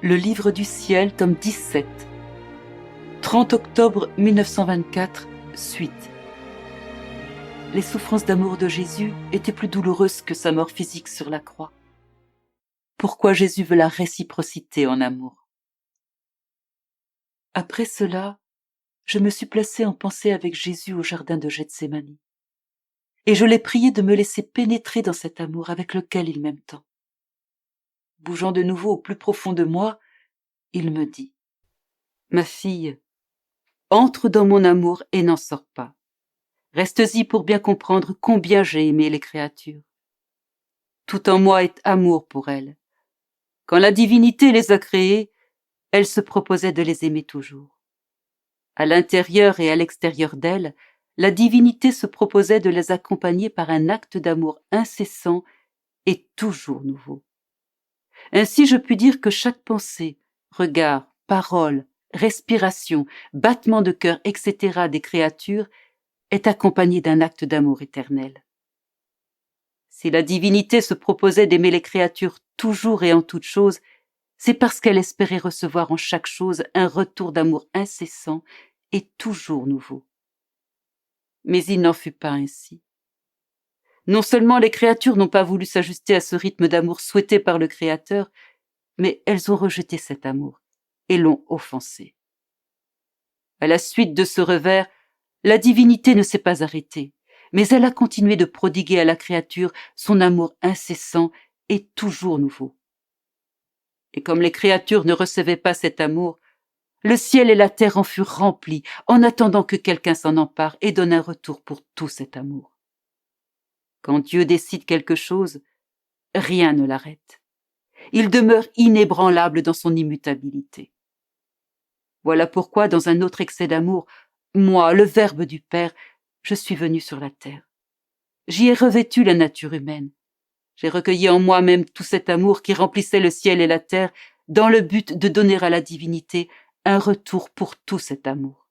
Le livre du ciel, tome 17. 30 octobre 1924, suite. Les souffrances d'amour de Jésus étaient plus douloureuses que sa mort physique sur la croix. Pourquoi Jésus veut la réciprocité en amour? Après cela, je me suis placée en pensée avec Jésus au jardin de Gethsémani. Et je l'ai prié de me laisser pénétrer dans cet amour avec lequel il m'aime tant. Bougeant de nouveau au plus profond de moi, il me dit : « Ma fille, entre dans mon amour et n'en sors pas. Restes-y pour bien comprendre combien j'ai aimé les créatures. Tout en moi est amour pour elles. Quand la divinité les a créées, elle se proposait de les aimer toujours. À l'intérieur et à l'extérieur d'elles, la divinité se proposait de les accompagner par un acte d'amour incessant et toujours nouveau. Ainsi je puis dire que chaque pensée, regard, parole, respiration, battement de cœur, etc. des créatures est accompagnée d'un acte d'amour éternel. Si la divinité se proposait d'aimer les créatures toujours et en toutes choses, c'est parce qu'elle espérait recevoir en chaque chose un retour d'amour incessant et toujours nouveau. Mais il n'en fut pas ainsi. Non seulement les créatures n'ont pas voulu s'ajuster à ce rythme d'amour souhaité par le Créateur, mais elles ont rejeté cet amour et l'ont offensé. À la suite de ce revers, la divinité ne s'est pas arrêtée, mais elle a continué de prodiguer à la créature son amour incessant et toujours nouveau. Et comme les créatures ne recevaient pas cet amour, le ciel et la terre en furent remplis en attendant que quelqu'un s'en empare et donne un retour pour tout cet amour. Quand Dieu décide quelque chose, rien ne l'arrête. Il demeure inébranlable dans son immutabilité. Voilà pourquoi, dans un autre excès d'amour, moi, le Verbe du Père, je suis venu sur la terre. J'y ai revêtu la nature humaine. J'ai recueilli en moi-même tout cet amour qui remplissait le ciel et la terre dans le but de donner à la divinité un retour pour tout cet amour.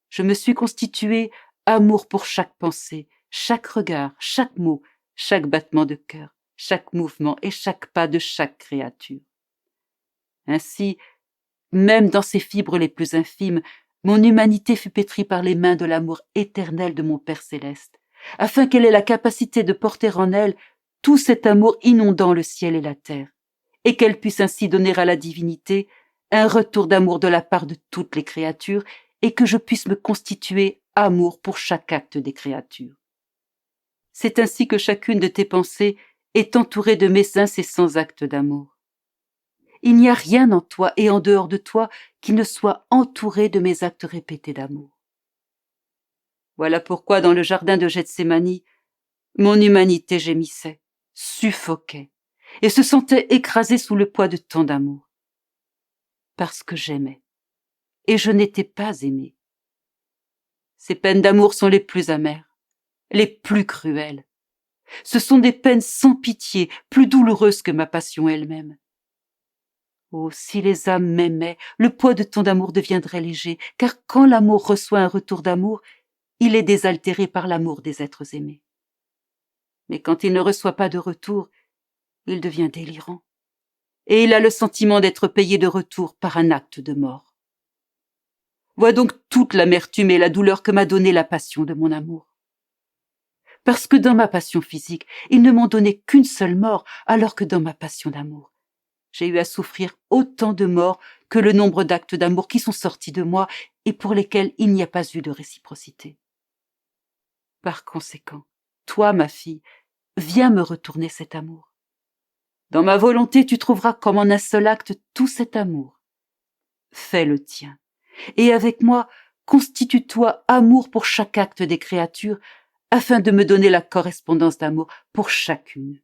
Je me suis constitué amour pour chaque pensée, chaque regard, chaque mot, chaque battement de cœur, chaque mouvement et chaque pas de chaque créature. Ainsi, même dans ses fibres les plus infimes, mon humanité fut pétrie par les mains de l'amour éternel de mon Père céleste, afin qu'elle ait la capacité de porter en elle tout cet amour inondant le ciel et la terre, et qu'elle puisse ainsi donner à la divinité un retour d'amour de la part de toutes les créatures, et que je puisse me constituer amour pour chaque acte des créatures. C'est ainsi que chacune de tes pensées est entourée de mes incessants actes d'amour. Il n'y a rien en toi et en dehors de toi qui ne soit entouré de mes actes répétés d'amour. Voilà pourquoi dans le jardin de Gethsémani, mon humanité gémissait, suffoquait et se sentait écrasée sous le poids de tant d'amour. Parce que j'aimais, et je n'étais pas aimée. Ces peines d'amour sont les plus amères, les plus cruelles. Ce sont des peines sans pitié, plus douloureuses que ma passion elle-même. Oh, si les âmes m'aimaient, le poids de ton amour deviendrait léger, car quand l'amour reçoit un retour d'amour, il est désaltéré par l'amour des êtres aimés. Mais quand il ne reçoit pas de retour, il devient délirant, et il a le sentiment d'être payé de retour par un acte de mort. Vois donc toute l'amertume et la douleur que m'a donnée la passion de mon amour. Parce que dans ma passion physique, ils ne m'ont donné qu'une seule mort, alors que dans ma passion d'amour, j'ai eu à souffrir autant de morts que le nombre d'actes d'amour qui sont sortis de moi et pour lesquels il n'y a pas eu de réciprocité. Par conséquent, toi, ma fille, viens me retourner cet amour. Dans ma volonté, tu trouveras comme en un seul acte tout cet amour. Fais le tien, et avec moi, constitue-toi amour pour chaque acte des créatures, afin de me donner la correspondance d'amour pour chacune.